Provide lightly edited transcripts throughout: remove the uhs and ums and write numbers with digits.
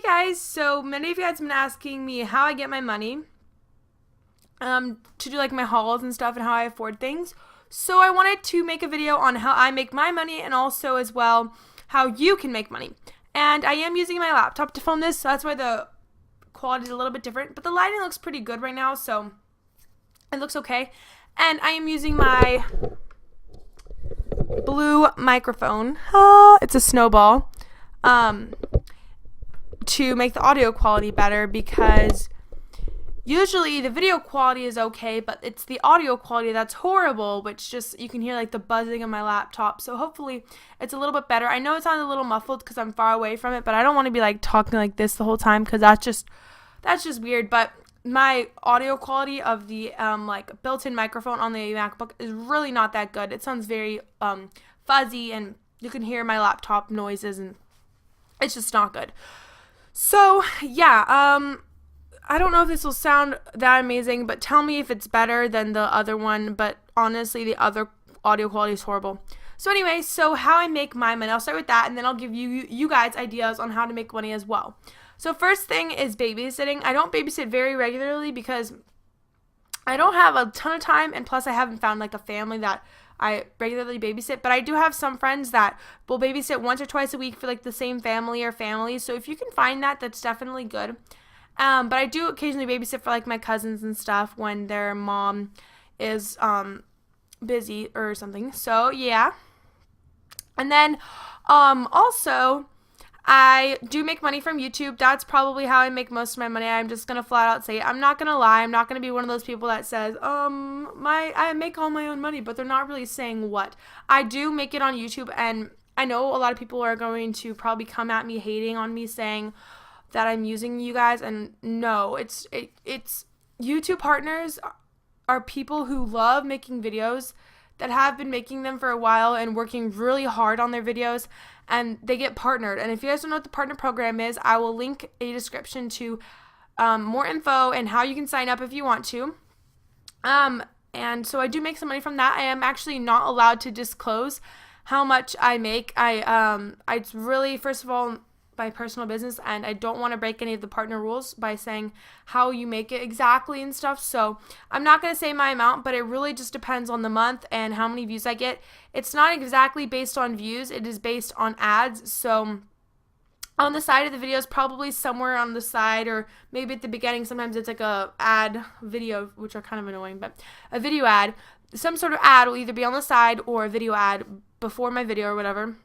Hey guys, so many of you guys have been asking me how I get my money to do like my hauls and stuff and how I afford things. So I wanted to make a video on how I make my money and also as well how you can make money. And I am using my laptop to film this, so that's why the quality is a little bit different. But the lighting looks pretty good right now, so it looks okay. And I am using my blue microphone. It's a snowball. To make the audio quality better, because usually the video quality is okay, but it's the audio quality that's horrible, which just you can hear like the buzzing of my laptop. So hopefully it's a little bit better. I know it sounds a little muffled because I'm far away from it, but I don't want to be like talking like this the whole time because that's just weird. But my audio quality of the like built-in microphone on the MacBook is really not that good. It sounds very fuzzy, and you can hear my laptop noises, and it's just not good. So, yeah, I don't know if this will sound that amazing, but tell me if it's better than the other one, but honestly, the other audio quality is horrible. So anyway, so how I make my money, I'll start with that, and then I'll give you guys ideas on how to make money as well. So first thing is babysitting. I don't babysit very regularly because I don't have a ton of time, and plus I haven't found like a family that I regularly babysit, but I do have some friends that will babysit once or twice a week for like the same family or families. So if you can find that, that's definitely good. But I do occasionally babysit for like my cousins and stuff when their mom is busy or something. So yeah. And then also I do make money from YouTube. That's probably how I make most of my money. I'm just going to flat out say it. I'm not going to lie. I'm not going to be one of those people that says, I make all my own money, but they're not really saying what. I do make it on YouTube, and I know a lot of people are going to probably come at me hating on me saying that I'm using you guys, and no, it's YouTube partners are people who love making videos, that have been making them for a while and working really hard on their videos, and they get partnered. And if you guys don't know what the partner program is, I will link a description to more info and how you can sign up if you want to. And so I do make some money from that. I am actually not allowed to disclose how much I make. It's really, first of all, my personal business, and I don't want to break any of the partner rules by saying how you make it exactly and stuff. So I'm not going to say my amount, but it really just depends on the month and how many views I get. It's not exactly based on views, it is based on ads. So on the side of the videos, probably somewhere on the side, or maybe at the beginning, sometimes it's like a ad video, which are kind of annoying, but a video ad, some sort of ad will either be on the side or a video ad before my video or whatever.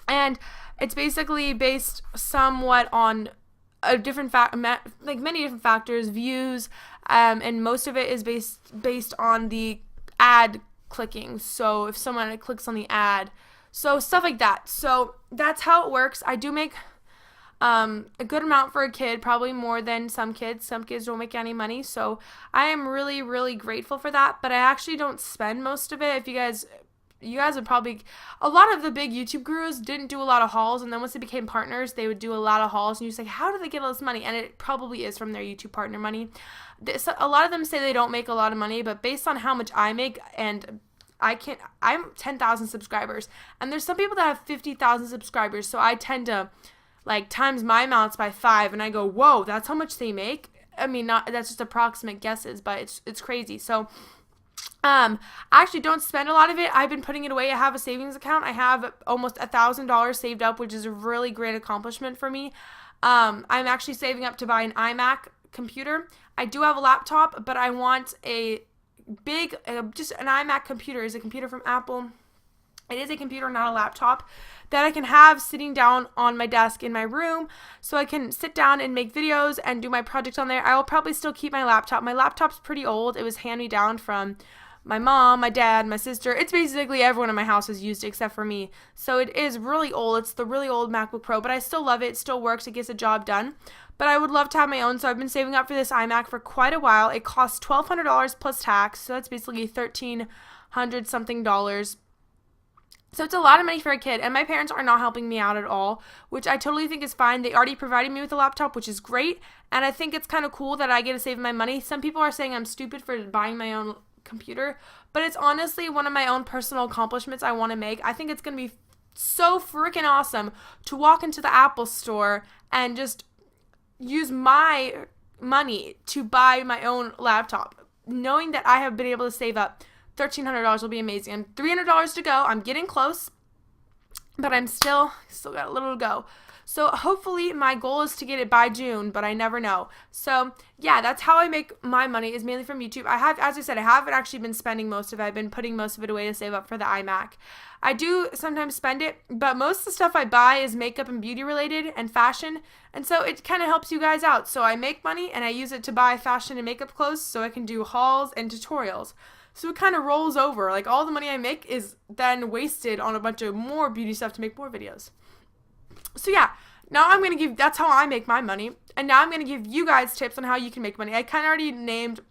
And it's basically based somewhat on a different like many different factors, views, and most of it is based on the ad clicking. So if someone clicks on the ad, so stuff like that. So that's how it works. I do make a good amount for a kid, probably more than some kids. Some kids don't make any money, so I am really, really grateful for that. But I actually don't spend most of it. If you guys would probably, a lot of the big YouTube gurus didn't do a lot of hauls, and then once they became partners, they would do a lot of hauls, and you're just like, how do they get all this money? And it probably is from their YouTube partner money. A lot of them say they don't make a lot of money, but based on how much I make, and I'm 10,000 subscribers, and there's some people that have 50,000 subscribers, so I tend to like times my amounts by 5, and I go, whoa, that's how much they make? I mean, that's just approximate guesses, but it's crazy. So I actually don't spend a lot of it. I've been putting it away. I have a savings account. I have almost $1,000 saved up, which is a really great accomplishment for me. I'm actually saving up to buy an iMac computer. I do have a laptop, but I want a big, just an iMac computer. Is a computer from Apple. It is a computer, not a laptop, that I can have sitting down on my desk in my room, so I can sit down and make videos and do my projects on there. I will probably still keep my laptop. My laptop's pretty old. It was hand-me-down from my mom, my dad, my sister. It's basically everyone in my house has used it except for me. So it is really old. It's the really old MacBook Pro, but I still love it. It still works. It gets the job done. But I would love to have my own, so I've been saving up for this iMac for quite a while. It costs $1,200 plus tax, so that's basically $1,300 something dollars. So it's a lot of money for a kid, and my parents are not helping me out at all, which I totally think is fine. They already provided me with a laptop, which is great, and I think it's kind of cool that I get to save my money. Some people are saying I'm stupid for buying my own computer, but it's honestly one of my own personal accomplishments I want to make. I think it's going to be so freaking awesome to walk into the Apple store and just use my money to buy my own laptop. Knowing that I have been able to save up $1,300 will be amazing. And $300 to go. I'm getting close, but I'm still got a little to go. So hopefully my goal is to get it by June, but I never know. So yeah, that's how I make my money, is mainly from YouTube. I have, as I said, I haven't actually been spending most of it. I've been putting most of it away to save up for the iMac. I do sometimes spend it, but most of the stuff I buy is makeup and beauty related and fashion. And so it kind of helps you guys out. So I make money and I use it to buy fashion and makeup clothes so I can do hauls and tutorials. So it kind of rolls over. Like all the money I make is then wasted on a bunch of more beauty stuff to make more videos. So yeah, now I'm going to give, that's how I make my money. And now I'm going to give you guys tips on how you can make money. I kind of already named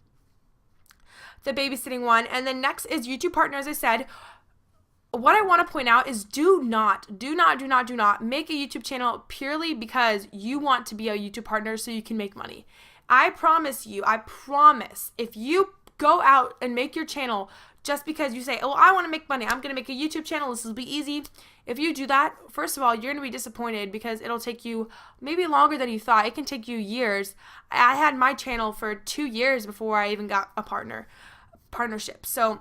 the babysitting one. And then next is YouTube partner, as I said. What I want to point out is do not make a YouTube channel purely because you want to be a YouTube partner so you can make money. I promise, if you go out and make your channel just because you say, oh, I want to make money, I'm going to make a YouTube channel, this will be easy. If you do that, first of all, you're going to be disappointed because it'll take you maybe longer than you thought. It can take you years. I had my channel for 2 years before I even got a partnership. So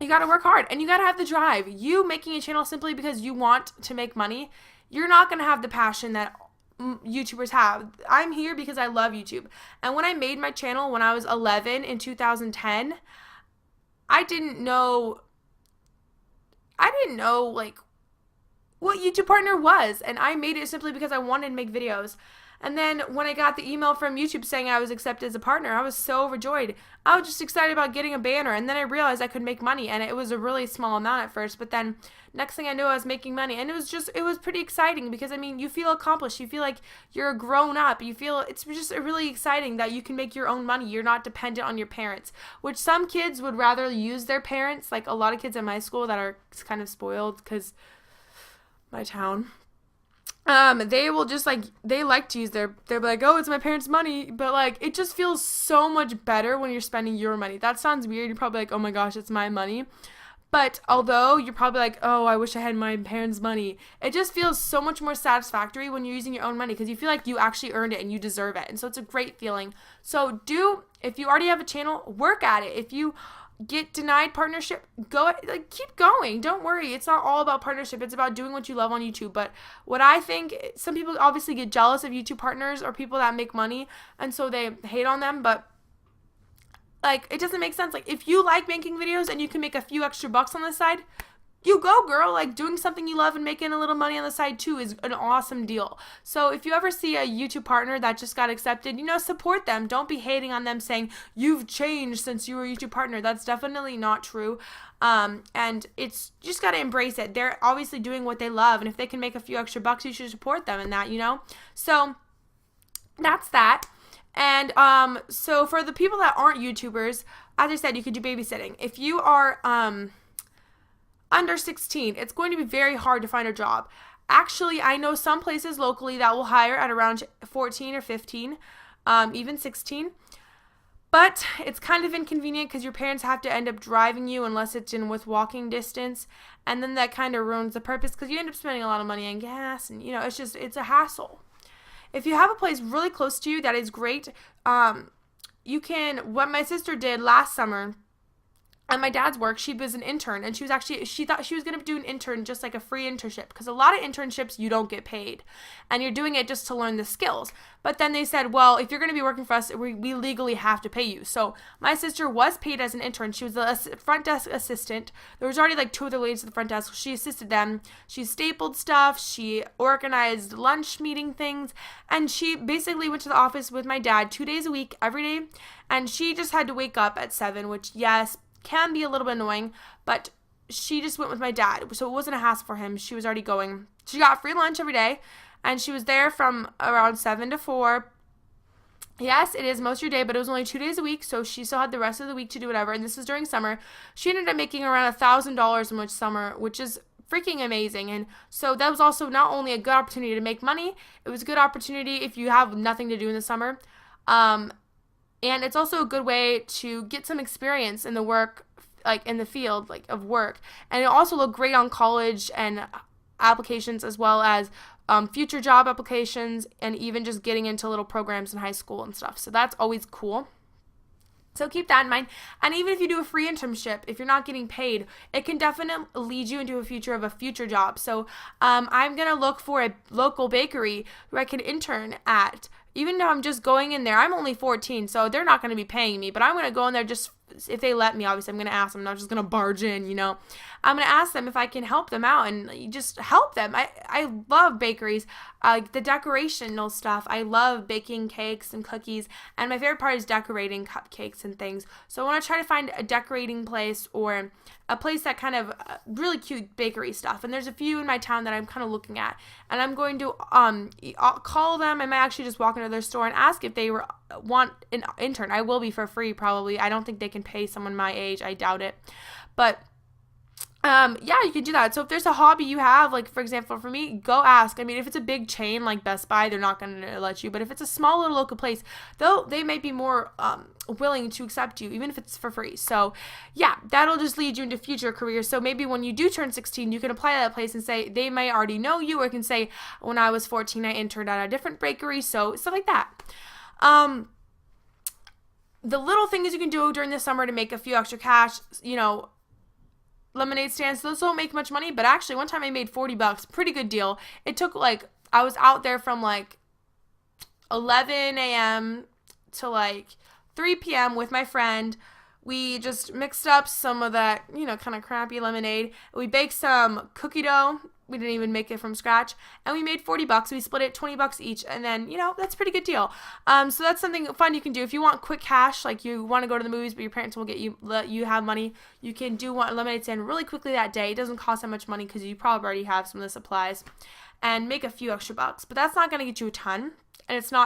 you got to work hard and you got to have the drive. You making a channel simply because you want to make money, you're not going to have the passion that YouTubers have. I'm here because I love YouTube. And when I made my channel when I was 11 in 2010, I didn't know like what YouTube partner was, and I made it simply because I wanted to make videos. And then when I got the email from YouTube saying I was accepted as a partner, I was so overjoyed. I was just excited about getting a banner, and then I realized I could make money, and it was a really small amount at first, but then next thing I knew I was making money, and it was pretty exciting because, I mean, you feel accomplished, you feel like you're a grown up, you feel, it's just really exciting that you can make your own money, you're not dependent on your parents, which some kids would rather use their parents, like a lot of kids at my school that are kind of spoiled because my town. They will just they like to use they'll be like, oh, it's my parents' money, but like it just feels so much better when you're spending your money. That sounds weird. You're probably like, oh my gosh, it's my money. But although you're probably like, oh, I wish I had my parents' money, it just feels so much more satisfactory when you're using your own money because you feel like you actually earned it and you deserve it. And so it's a great feeling. So if you already have a channel, work at it. If you get denied partnership, keep going. Don't worry. It's not all about partnership. It's about doing what you love on YouTube. But what I think, some people obviously get jealous of YouTube partners or people that make money, and so they hate on them, but like it doesn't make sense. Like if you like making videos and you can make a few extra bucks on the side, you go, girl. Like doing something you love and making a little money on the side too is an awesome deal. So if you ever see a YouTube partner that just got accepted, support them. Don't be hating on them saying you've changed since you were a YouTube partner. That's definitely not true. And it's you just got to embrace it. They're obviously doing what they love. And if they can make a few extra bucks, you should support them in that, So that's that. And so for the people that aren't YouTubers, as I said, you could do babysitting. If you are under 16, it's going to be very hard to find a job. Actually, I know some places locally that will hire at around 14 or 15, even 16. But it's kind of inconvenient because your parents have to end up driving you unless it's with walking distance. And then that kind of ruins the purpose because you end up spending a lot of money on gas. And, it's a hassle. If you have a place really close to you, that is great. You can, what my sister did last summer, at my dad's work, she was an intern, and she thought she was going to do an intern, just like a free internship, because a lot of internships you don't get paid, and you're doing it just to learn the skills. But then they said, well, if you're going to be working for us, we legally have to pay you. So my sister was paid as an intern. She was a front desk assistant. There was already like 2 other ladies at the front desk. She assisted them. She stapled stuff. She organized lunch meeting things, and she basically went to the office with my dad 2 days a week, every day, and she just had to wake up at 7, which, yes, can be a little bit annoying, but she just went with my dad, so it wasn't a hassle for him. She was already going. She got free lunch every day, and she was there from around 7 to 4. Yes, it is most of your day, but it was only 2 days a week, so she still had the rest of the week to do whatever, and this was during summer. She ended up making around $1,000 in which summer, which is freaking amazing. And so that was also not only a good opportunity to make money, it was a good opportunity if you have nothing to do in the summer. And it's also a good way to get some experience in the work like in the field like of work, and it also look great on college and applications, as well as future job applications, and even just getting into little programs in high school and stuff. So that's always cool. So keep that in mind. And even if you do a free internship, if you're not getting paid, it can definitely lead you into a future of a future job. So I'm going to look for a local bakery where I can intern at. Even though I'm just going in there, I'm only 14, so they're not going to be paying me, but I'm going to go in there just if they let me. Obviously, I'm going to ask them. I'm not just going to barge in, you know. I'm going to ask them if I can help them out and just help them. I love bakeries, like the decorational stuff. I love baking cakes and cookies, and my favorite part is decorating cupcakes and things. So I want to try to find a decorating place or a place that kind of really cute bakery stuff. And there's a few in my town that I'm kind of looking at, and I'm going to call them. I might actually just walk into their store and ask if they want an intern. I will be for free probably. I don't think they can pay someone my age. I doubt it. But yeah, you can do that. So if there's a hobby you have, like for example, for me, go ask. I mean, if it's a big chain like Best Buy, they're not going to let you. But if it's a small little local place, though, they may be more willing to accept you, even if it's for free. So yeah, that'll just lead you into future careers. So maybe when you do turn 16, you can apply to that place and say they may already know you, or can say, when I was 14, I interned at a different bakery. So stuff like that. The little things you can do during the summer to make a few extra cash, you know, lemonade stands, those don't make much money, but actually one time I made $40, pretty good deal. It took like, I was out there from like 11 a.m. to like 3 p.m. with my friend. We just mixed up some of that, you know, kind of crappy lemonade. We baked some cookie dough. We didn't even make it from scratch, and we made $40. We split it $20 each, and then, you know, that's a pretty good deal. So that's something fun you can do if you want quick cash. Like you want to go to the movies, but your parents will let you have money. You can do one lemonade stand really quickly that day. It doesn't cost that much money because you probably already have some of the supplies, and make a few extra bucks. But that's not going to get you a ton, and it's not